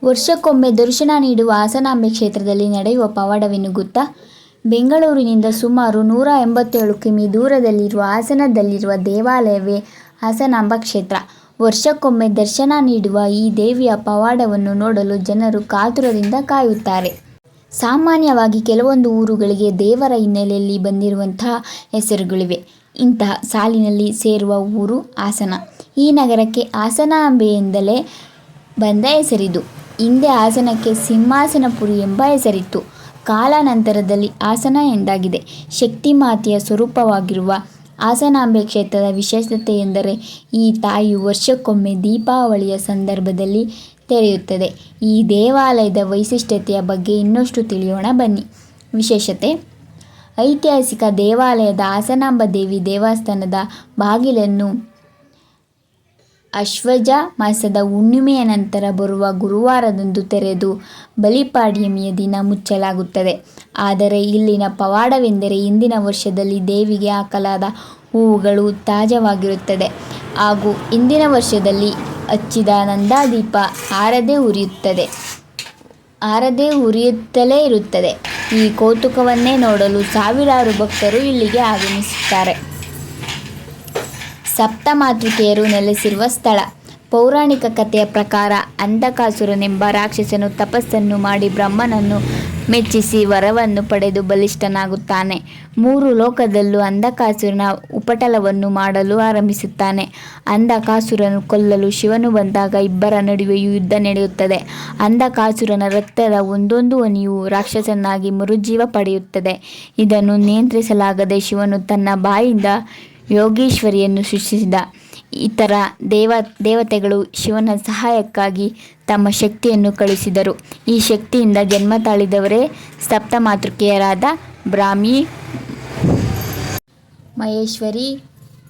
ವರ್ಷಕ್ಕೊಮ್ಮೆ ದರ್ಶನ ನೀಡುವ ಹಾಸನಾಂಬೆ ಕ್ಷೇತ್ರದಲ್ಲಿ ನಡೆಯುವ ಪವಾಡವೇನು ಗೊತ್ತಾ? ಬೆಂಗಳೂರಿನಿಂದ ಸುಮಾರು 187 ಕಿಮೀ ದೂರದಲ್ಲಿರುವ ಹಾಸನದಲ್ಲಿರುವ ದೇವಾಲಯವೇ ಹಾಸನಾಂಬ ಕ್ಷೇತ್ರ. ವರ್ಷಕ್ಕೊಮ್ಮೆ ದರ್ಶನ ನೀಡುವ ಈ ದೇವಿಯ ಪವಾಡವನ್ನು ನೋಡಲು ಜನರು ಕಾತುರದಿಂದ ಕಾಯುತ್ತಾರೆ. ಸಾಮಾನ್ಯವಾಗಿ ಕೆಲವೊಂದು ಊರುಗಳಿಗೆ ದೇವರ ಹಿನ್ನೆಲೆಯಲ್ಲಿ ಬಂದಿರುವಂತಹ ಹೆಸರುಗಳಿವೆ. ಇಂತಹ ಸಾಲಿನಲ್ಲಿ ಸೇರುವ ಊರು ಹಾಸನ. ಈ ನಗರಕ್ಕೆ ಹಾಸನಾಂಬೆಯಿಂದಲೇ ಬಂದ ಹೆಸರಿದು. ಹಿಂದೆ ಹಾಸನಕ್ಕೆ ಸಿಂಹಾಸನಪುರಿ ಎಂಬ ಹೆಸರಿತ್ತು. ಕಾಲಾನಂತರದಲ್ಲಿ ಹಾಸನ ಎಂದಾಗಿದೆ. ಶಕ್ತಿಮಾತೆಯ ಸ್ವರೂಪವಾಗಿರುವ ಹಾಸನಾಂಬೆ ಕ್ಷೇತ್ರದ ವಿಶೇಷತೆ ಎಂದರೆ ಈ ತಾಯಿಯು ವರ್ಷಕ್ಕೊಮ್ಮೆ ದೀಪಾವಳಿಯ ಸಂದರ್ಭದಲ್ಲಿ ತೆರೆಯುತ್ತದೆ. ಈ ದೇವಾಲಯದ ವೈಶಿಷ್ಟ್ಯತೆಯ ಬಗ್ಗೆ ಇನ್ನಷ್ಟು ತಿಳಿಯೋಣ ಬನ್ನಿ. ವಿಶೇಷತೆ: ಐತಿಹಾಸಿಕ ದೇವಾಲಯದ ಹಾಸನಾಂಬ ದೇವಿ ದೇವಸ್ಥಾನದ ಬಾಗಿಲನ್ನು ಆಶ್ವಯುಜ ಮಾಸದ ಹುಣ್ಣಿಮೆಯ ನಂತರ ಬರುವ ಗುರುವಾರದಂದು ತೆರೆದು ಬಲಿಪಾಡ್ಯಮಿಯ ದಿನ ಮುಚ್ಚಲಾಗುತ್ತದೆ. ಆದರೆ ಇಲ್ಲಿನ ಪವಾಡವೆಂದರೆ ಹಿಂದಿನ ವರ್ಷದಲ್ಲಿ ದೇವಿಗೆ ಹಾಕಲಾದ ಹೂವುಗಳು ತಾಜಾವಾಗಿರುತ್ತದೆ ಹಾಗೂ ಹಿಂದಿನ ವರ್ಷದಲ್ಲಿ ಹಚ್ಚಿದ ನಂದಾದೀಪ ಆರದೇ ಉರಿಯುತ್ತಲೇ ಇರುತ್ತದೆ. ಈ ಕೌತುಕವನ್ನೇ ನೋಡಲು ಸಾವಿರಾರು ಭಕ್ತರು ಇಲ್ಲಿಗೆ ಆಗಮಿಸುತ್ತಾರೆ. ಸಪ್ತಮಾತೃಕೆಯರು ನೆಲೆಸಿರುವ ಸ್ಥಳ. ಪೌರಾಣಿಕ ಕಥೆಯ ಪ್ರಕಾರ ಅಂಧಕಾಸುರನೆಂಬ ರಾಕ್ಷಸನು ತಪಸ್ಸನ್ನು ಮಾಡಿ ಬ್ರಹ್ಮನನ್ನು ಮೆಚ್ಚಿಸಿ ವರವನ್ನು ಪಡೆದು ಬಲಿಷ್ಠನಾಗುತ್ತಾನೆ. 3 ಲೋಕದಲ್ಲೂ ಅಂಧಕಾಸುರನ ಉಪಟಳವನ್ನು ಮಾಡಲು ಆರಂಭಿಸುತ್ತಾನೆ. ಅಂಧಕಾಸುರನು ಕೊಲ್ಲಲು ಶಿವನು ಬಂದಾಗ ಇಬ್ಬರ ನಡುವೆಯೂ ಯುದ್ಧ ನಡೆಯುತ್ತದೆ. ಅಂಧಕಾಸುರನ ರಕ್ತದ ಒಂದೊಂದು ಹನಿಯೂ ರಾಕ್ಷಸನಾಗಿ ಮರುಜೀವ ಪಡೆಯುತ್ತದೆ. ಇದನ್ನು ನಿಯಂತ್ರಿಸಲಾಗದೆ ಶಿವನು ತನ್ನ ಬಾಯಿಂದ ಯೋಗೀಶ್ವರಿಯನ್ನು ಸೃಷ್ಟಿಸಿದ. ಇತರ ದೇವತೆಗಳು ಶಿವನ ಸಹಾಯಕ್ಕಾಗಿ ತಮ್ಮ ಶಕ್ತಿಯನ್ನು ಕಳುಹಿಸಿದರು. ಈ ಶಕ್ತಿಯಿಂದ ಜನ್ಮ ತಾಳಿದವರೇ ಸಪ್ತಮಾತೃಕೆಯರಾದ ಬ್ರಾಹ್ಮಿ, ಮಹೇಶ್ವರಿ,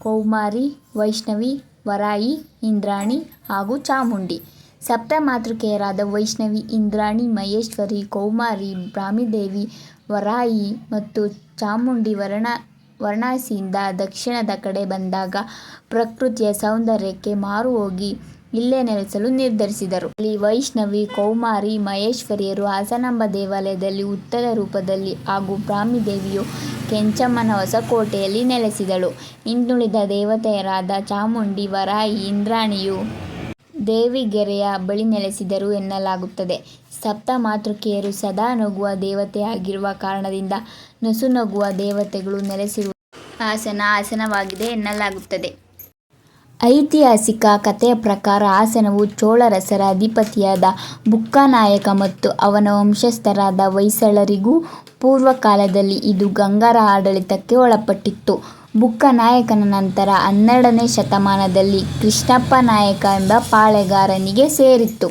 ಕೌಮಾರಿ, ವೈಷ್ಣವಿ, ವರಾಹಿ, ಇಂದ್ರಾಣಿ ಹಾಗೂ ಚಾಮುಂಡಿ. ಸಪ್ತಮಾತೃಕೆಯರಾದ ವೈಷ್ಣವಿ, ಇಂದ್ರಾಣಿ, ಮಹೇಶ್ವರಿ, ಕೌಮಾರಿ, ಬ್ರಾಹ್ಮೀದೇವಿ, ವರಾಹಿ ಮತ್ತು ಚಾಮುಂಡಿ ವಾರಣಾಸಿಯಿಂದ ದಕ್ಷಿಣದ ಕಡೆ ಬಂದಾಗ ಪ್ರಕೃತಿಯ ಸೌಂದರ್ಯಕ್ಕೆ ಮಾರು ಹೋಗಿ ಇಲ್ಲೇ ನೆಲೆಸಲು ನಿರ್ಧರಿಸಿದರು. ಅಲ್ಲಿ ವೈಷ್ಣವಿ, ಕೌಮಾರಿ, ಮಹೇಶ್ವರಿಯರು ಹಾಸನಾಂಬ ದೇವಾಲಯದಲ್ಲಿ ಉತ್ತದ ರೂಪದಲ್ಲಿ ಹಾಗೂ ಬ್ರಾಹ್ಮೀದೇವಿಯು ಕೆಂಚಮ್ಮನ ಹೊಸಕೋಟೆಯಲ್ಲಿ ನೆಲೆಸಿದಳು. ಇನ್ನುಳಿದ ದೇವತೆಯರಾದ ಚಾಮುಂಡಿ, ವರಾಹಿ, ಇಂದ್ರಾಣಿಯು ದೇವಿಗೆರೆಯ ಬಳಿ ನೆಲೆಸಿದರು ಎನ್ನಲಾಗುತ್ತದೆ. ಸಪ್ತಮಾತೃಕೆಯರು ಸದಾ ನಗುವ ದೇವತೆಯಾಗಿರುವ ಕಾರಣದಿಂದ ನಸುನಗುವ ದೇವತೆಗಳು ನೆಲೆಸಿರುವ ಹಾಸನವಾಗಿದೆ ಎನ್ನಲಾಗುತ್ತದೆ. ಐತಿಹಾಸಿಕ ಕಥೆಯ ಪ್ರಕಾರ ಹಾಸನವು ಚೋಳರಸರ ಅಧಿಪತಿಯಾದ ಬುಕ್ಕನಾಯಕ ಮತ್ತು ಅವನ ವಂಶಸ್ಥರಾದ ಹೊಯ್ಸಳರಿಗೂ ಪೂರ್ವಕಾಲದಲ್ಲಿ ಇದು ಗಂಗರ ಆಡಳಿತಕ್ಕೆ ಒಳಪಟ್ಟಿತ್ತು. ಬುಕ್ಕನಾಯಕನ ನಂತರ 12ನೇ ಶತಮಾನದಲ್ಲಿ ಕೃಷ್ಣಪ್ಪ ನಾಯಕ ಎಂಬ ಪಾಳೆಗಾರನಿಗೆ ಸೇರಿತ್ತು.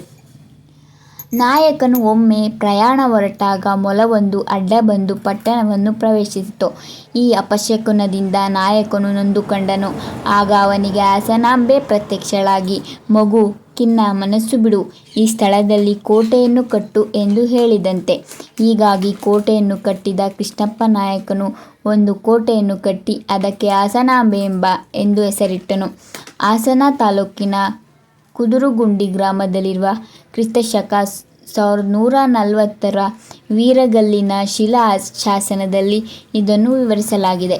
ನಾಯಕನು ಒಮ್ಮೆ ಪ್ರಯಾಣ ಹೊರಟಾಗ ಮೊಲವೊಂದು ಅಡ್ಡ ಬಂದು ಪಟ್ಟಣವನ್ನು ಪ್ರವೇಶಿಸಿತು. ಈ ಅಪಶಕುನದಿಂದ ನಾಯಕನು ನೊಂದುಕೊಂಡನು. ಆಗ ಅವನಿಗೆ ಹಾಸನಾಂಬೆ ಪ್ರತ್ಯಕ್ಷಳಾಗಿ, ಮಗು, ಖಿನ್ನ ಮನಸ್ಸು ಬಿಡು, ಈ ಸ್ಥಳದಲ್ಲಿ ಕೋಟೆಯನ್ನು ಕಟ್ಟು ಎಂದು ಹೇಳಿದಂತೆ. ಹೀಗಾಗಿ ಕೋಟೆಯನ್ನು ಕಟ್ಟಿದ ಕೃಷ್ಣಪ್ಪ ನಾಯಕನು ಒಂದು ಕೋಟೆಯನ್ನು ಕಟ್ಟಿ ಅದಕ್ಕೆ ಹಾಸನಾಂಬೆ ಎಂದು ಹೆಸರಿಟ್ಟನು. ಹಾಸನ ತಾಲೂಕಿನ ಕುದುರುಗುಂಡಿ ಗ್ರಾಮದಲ್ಲಿರುವ ಕ್ರಿಸ್ತಶಕ 1140ರ ವೀರಗಲ್ಲಿನ ಶಿಲಾ ಶಾಸನದಲ್ಲಿ ಇದನ್ನು ವಿವರಿಸಲಾಗಿದೆ.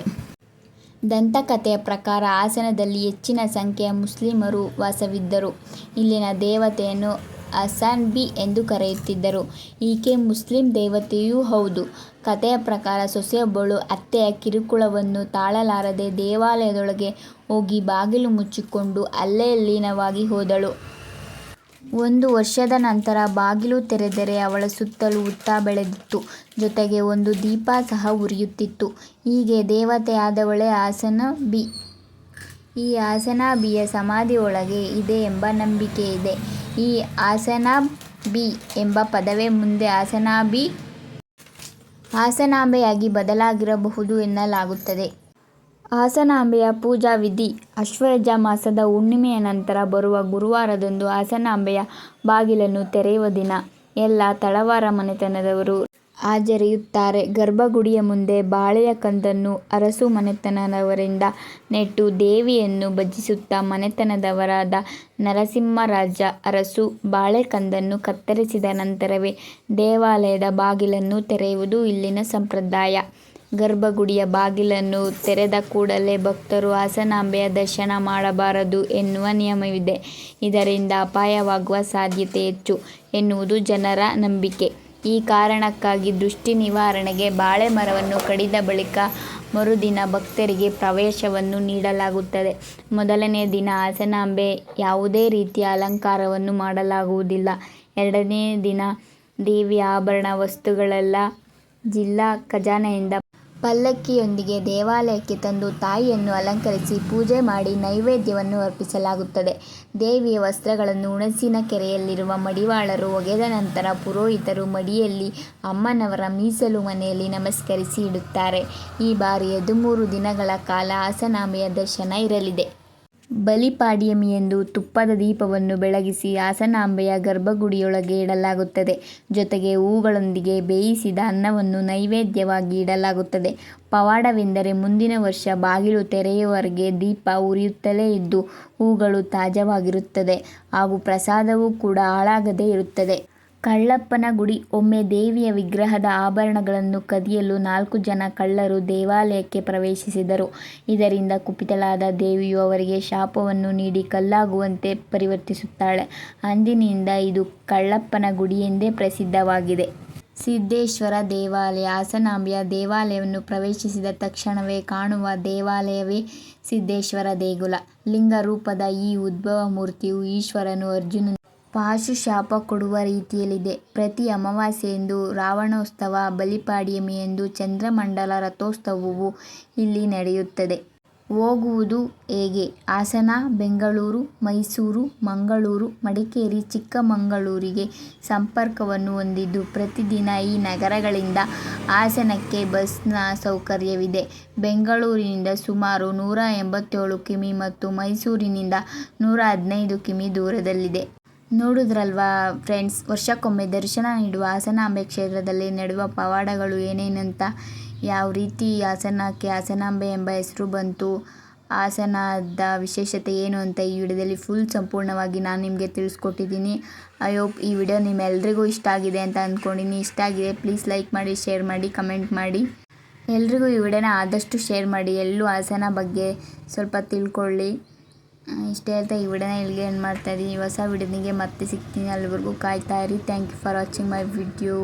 ದಂತಕಥೆಯ ಪ್ರಕಾರ ಹಾಸನದಲ್ಲಿ ಹೆಚ್ಚಿನ ಸಂಖ್ಯೆಯ ಮುಸ್ಲಿಮರು ವಾಸವಿದ್ದರು. ಇಲ್ಲಿನ ದೇವತೆಯನ್ನು ಹಸನ್-ಬಿ ಎಂದು ಕರೆಯುತ್ತಿದ್ದರು. ಈಕೆ ಮುಸ್ಲಿಂ ದೇವತೆಯೂ ಹೌದು. ಕಥೆಯ ಪ್ರಕಾರ ಸೊಸೆಯೊಬ್ಬಳು ಅತ್ತೆಯ ಕಿರುಕುಳವನ್ನು ತಾಳಲಾರದೆ ದೇವಾಲಯದೊಳಗೆ ಹೋಗಿ ಬಾಗಿಲು ಮುಚ್ಚಿಕೊಂಡು ಅಲ್ಲೇ ಲೀನವಾಗಿ ಹೋದಳು. 1 ವರ್ಷದ ನಂತರ ಬಾಗಿಲು ತೆರೆದರೆ ಅವಳ ಸುತ್ತಲೂ ಹುತ್ತ ಬೆಳೆದಿತ್ತು. ಜೊತೆಗೆ ಒಂದು ದೀಪ ಸಹ ಉರಿಯುತ್ತಿತ್ತು. ಹೀಗೆ ದೇವತೆಯಾದವಳೇ ಹಸನ್-ಬಿ. ಈ ಹಸನ್-ಬಿಯ ಸಮಾಧಿ ಒಳಗೆ ಇದೆ ಎಂಬ ನಂಬಿಕೆ ಇದೆ. ಈ ಹಸನ್-ಬಿ ಎಂಬ ಪದವೇ ಮುಂದೆ ಹಾಸನಾಂಬೆಯಾಗಿ ಬದಲಾಗಿರಬಹುದು ಎನ್ನಲಾಗುತ್ತದೆ. ಹಾಸನಾಂಬೆಯ ಪೂಜಾ ವಿಧಿ: ಆಶ್ವಯುಜ ಮಾಸದ ಹುಣ್ಣಿಮೆಯ ನಂತರ ಬರುವ ಗುರುವಾರದಂದು ಹಾಸನಾಂಬೆಯ ಬಾಗಿಲನ್ನು ತೆರೆಯುವ ದಿನ ಎಲ್ಲ ತಳವಾರ ಮನೆತನದವರು ಹಾಜರಿಯುತ್ತಾರೆ. ಗರ್ಭಗುಡಿಯ ಮುಂದೆ ಬಾಳೆಯ ಕಂದನ್ನು ಅರಸು ಮನೆತನದವರಿಂದ ನೆಟ್ಟು ದೇವಿಯನ್ನು ಭಜಿಸುತ್ತಾ ಮನೆತನದವರಾದ ನರಸಿಂಹರಾಜ ಅರಸು ಬಾಳೆಕಂದನ್ನು ಕತ್ತರಿಸಿದ ನಂತರವೇ ದೇವಾಲಯದ ಬಾಗಿಲನ್ನು ತೆರೆಯುವುದು ಇಲ್ಲಿನ ಸಂಪ್ರದಾಯ. ಗರ್ಭಗುಡಿಯ ಬಾಗಿಲನ್ನು ತೆರೆದ ಕೂಡಲೇ ಭಕ್ತರು ಹಾಸನಾಂಬೆಯ ದರ್ಶನ ಮಾಡಬಾರದು ಎನ್ನುವ ನಿಯಮವಿದೆ. ಇದರಿಂದ ಅಪಾಯವಾಗುವ ಸಾಧ್ಯತೆ ಹೆಚ್ಚು ಎನ್ನುವುದು ಜನರ ನಂಬಿಕೆ. ಈ ಕಾರಣಕ್ಕಾಗಿ ದೃಷ್ಟಿ ನಿವಾರಣೆಗೆ ಬಾಳೆ ಮರವನ್ನು ಕಡಿದ ಬಳಿಕ ಮರುದಿನ ಭಕ್ತರಿಗೆ ಪ್ರವೇಶವನ್ನು ನೀಡಲಾಗುತ್ತದೆ. ಮೊದಲನೇ ದಿನ ಹಾಸನಾಂಬೆ ಯಾವುದೇ ರೀತಿಯ ಅಲಂಕಾರವನ್ನು ಮಾಡಲಾಗುವುದಿಲ್ಲ. ಎರಡನೇ ದಿನ ದೇವಿಯ ಆಭರಣ ವಸ್ತುಗಳೆಲ್ಲ ಜಿಲ್ಲಾ ಖಜಾನೆಯಿಂದ ಪಲ್ಲಕ್ಕಿಯೊಂದಿಗೆ ದೇವಾಲಯಕ್ಕೆ ತಂದು ತಾಯಿಯನ್ನು ಅಲಂಕರಿಸಿ ಪೂಜೆ ಮಾಡಿ ನೈವೇದ್ಯವನ್ನು ಅರ್ಪಿಸಲಾಗುತ್ತದೆ. ದೇವಿಯ ವಸ್ತ್ರಗಳನ್ನು ಹುಣಸಿನ ಕೆರೆಯಲ್ಲಿರುವ ಮಡಿವಾಳರು ಒಗೆದ ನಂತರ ಪುರೋಹಿತರು ಮಡಿಯಲ್ಲಿ ಅಮ್ಮನವರ ಮೀಸಲು ಮನೆಯಲ್ಲಿ ನಮಸ್ಕರಿಸಿ ಇಡುತ್ತಾರೆ. ಈ ಬಾರಿ 13 ದಿನಗಳ ಕಾಲ ಹಾಸನಾಂಬೆಯ ದರ್ಶನ ಇರಲಿದೆ. ಬಲಿಪಾಡ್ಯಮಿಯಂದು ತುಪ್ಪದ ದೀಪವನ್ನು ಬೆಳಗಿಸಿ ಹಾಸನಾಂಬೆಯ ಗರ್ಭಗುಡಿಯೊಳಗೆ ಇಡಲಾಗುತ್ತದೆ. ಜೊತೆಗೆ ಹೂಗಳೊಂದಿಗೆ ಬೇಯಿಸಿದ ಅನ್ನವನ್ನು ನೈವೇದ್ಯವಾಗಿ ಇಡಲಾಗುತ್ತದೆ. ಪವಾಡವೆಂದರೆ ಮುಂದಿನ ವರ್ಷ ಬಾಗಿಲು ತೆರೆಯುವವರೆಗೆ ದೀಪ ಉರಿಯುತ್ತಲೇ ಇದ್ದು ಹೂಗಳು ತಾಜಾವಾಗಿರುತ್ತದೆ ಹಾಗೂ ಪ್ರಸಾದವೂ ಕೂಡ ಹಾಳಾಗದೇ ಇರುತ್ತದೆ. ಕಳ್ಳಪ್ಪನ ಗುಡಿ. ಒಮ್ಮೆ ದೇವಿಯ ವಿಗ್ರಹದ ಆಭರಣಗಳನ್ನು ಕದಿಯಲು 4 ಜನ ಕಳ್ಳರು ದೇವಾಲಯಕ್ಕೆ ಪ್ರವೇಶಿಸಿದರು. ಇದರಿಂದ ಕುಪಿತಳಾದ ದೇವಿಯು ಅವರಿಗೆ ಶಾಪವನ್ನು ನೀಡಿ ಕಲ್ಲಾಗುವಂತೆ ಪರಿವರ್ತಿಸುತ್ತಾಳೆ. ಅಂದಿನಿಂದ ಇದು ಕಳ್ಳಪ್ಪನ ಗುಡಿ ಎಂದೇ ಪ್ರಸಿದ್ಧವಾಗಿದೆ. ಸಿದ್ದೇಶ್ವರ ದೇವಾಲಯ. ಹಾಸನಾಂಬೆಯ ದೇವಾಲಯವನ್ನು ಪ್ರವೇಶಿಸಿದ ತಕ್ಷಣವೇ ಕಾಣುವ ದೇವಾಲಯವೇ ಸಿದ್ದೇಶ್ವರ ದೇಗುಲ. ಲಿಂಗ ರೂಪದ ಈ ಉದ್ಭವ ಮೂರ್ತಿಯು ಈಶ್ವರನು ಅರ್ಜುನನಿಗೆ ಪಾಶುಶಾಪ ಕೊಡುವ ರೀತಿಯಲ್ಲಿದೆ. ಪ್ರತಿ ಅಮಾವಾಸ್ಯೆಯಂದು ರಾವಣೋತ್ಸವ, ಬಲಿಪಾಡ್ಯಮಿಯಂದು ಚಂದ್ರಮಂಡಲ ರಥೋತ್ಸವವು ಇಲ್ಲಿ ನಡೆಯುತ್ತದೆ. ಹೋಗುವುದು ಹೇಗೆ? ಹಾಸನ, ಬೆಂಗಳೂರು, ಮೈಸೂರು, ಮಂಗಳೂರು, ಮಡಿಕೇರಿ, ಚಿಕ್ಕಮಗಳೂರಿಗೆ ಸಂಪರ್ಕವನ್ನು ಹೊಂದಿದ್ದು ಪ್ರತಿದಿನ ಈ ನಗರಗಳಿಂದ ಹಾಸನಕ್ಕೆ ಬಸ್ನ ಸೌಕರ್ಯವಿದೆ. ಬೆಂಗಳೂರಿನಿಂದ ಸುಮಾರು 187 ಕಿಮೀ ಮತ್ತು ಮೈಸೂರಿನಿಂದ 115 ಕಿಮೀ ದೂರದಲ್ಲಿದೆ. ನೋಡಿದ್ರಲ್ವಾ ಫ್ರೆಂಡ್ಸ್, ವರ್ಷಕ್ಕೊಮ್ಮೆ ದರ್ಶನ ನೀಡುವ ಹಾಸನಾಂಬೆ ಕ್ಷೇತ್ರದಲ್ಲಿ ನಡೆಯುವ ಪವಾಡಗಳು ಏನೇನಂತ. ಯಾವ ರೀತಿ ಹಾಸನಕ್ಕೆ ಹಾಸನಾಂಬೆ ಎಂಬ ಹೆಸರು ಬಂತು, ಹಾಸನದ ವಿಶೇಷತೆ ಏನು ಅಂತ ಈ ವಿಡಿಯೋದಲ್ಲಿ ಫುಲ್ ಸಂಪೂರ್ಣವಾಗಿ ನಾನು ನಿಮಗೆ ತಿಳಿಸ್ಕೊಟ್ಟಿದ್ದೀನಿ. ಐ ಹೋಪ್ ಈ ವಿಡಿಯೋ ನಿಮ್ಮೆಲ್ರಿಗೂ ಇಷ್ಟ ಆಗಿದೆ ಅಂತ ಅಂದ್ಕೊಂಡಿನಿ. ಇಷ್ಟ ಆಗಿದೆ ಪ್ಲೀಸ್ ಲೈಕ್ ಮಾಡಿ, ಶೇರ್ ಮಾಡಿ, ಕಮೆಂಟ್ ಮಾಡಿ. ಎಲ್ರಿಗೂ ಈ ವಿಡಿಯೋನ ಆದಷ್ಟು ಶೇರ್ ಮಾಡಿ. ಎಲ್ಲೂ ಹಾಸನ ಬಗ್ಗೆ ಸ್ವಲ್ಪ ತಿಳ್ಕೊಳ್ಳಿ. ಇಷ್ಟೇ ಹೇಳ್ತಾ ಈ ವಿಡಿಯೋನ ಇಲ್ಲಿಗೆ ಎಂಡ್ ಮಾಡ್ತಾಯಿದ್ದೀನಿ. ಹೊಸ ವಿಡಿಯೋನಿಗೆ ಮತ್ತೆ ಸಿಗ್ತೀನಿ. ಅಲ್ಲಿವರೆಗೂ ಕಾಯ್ತಾ ಇರಿ. Thank you for watching my video.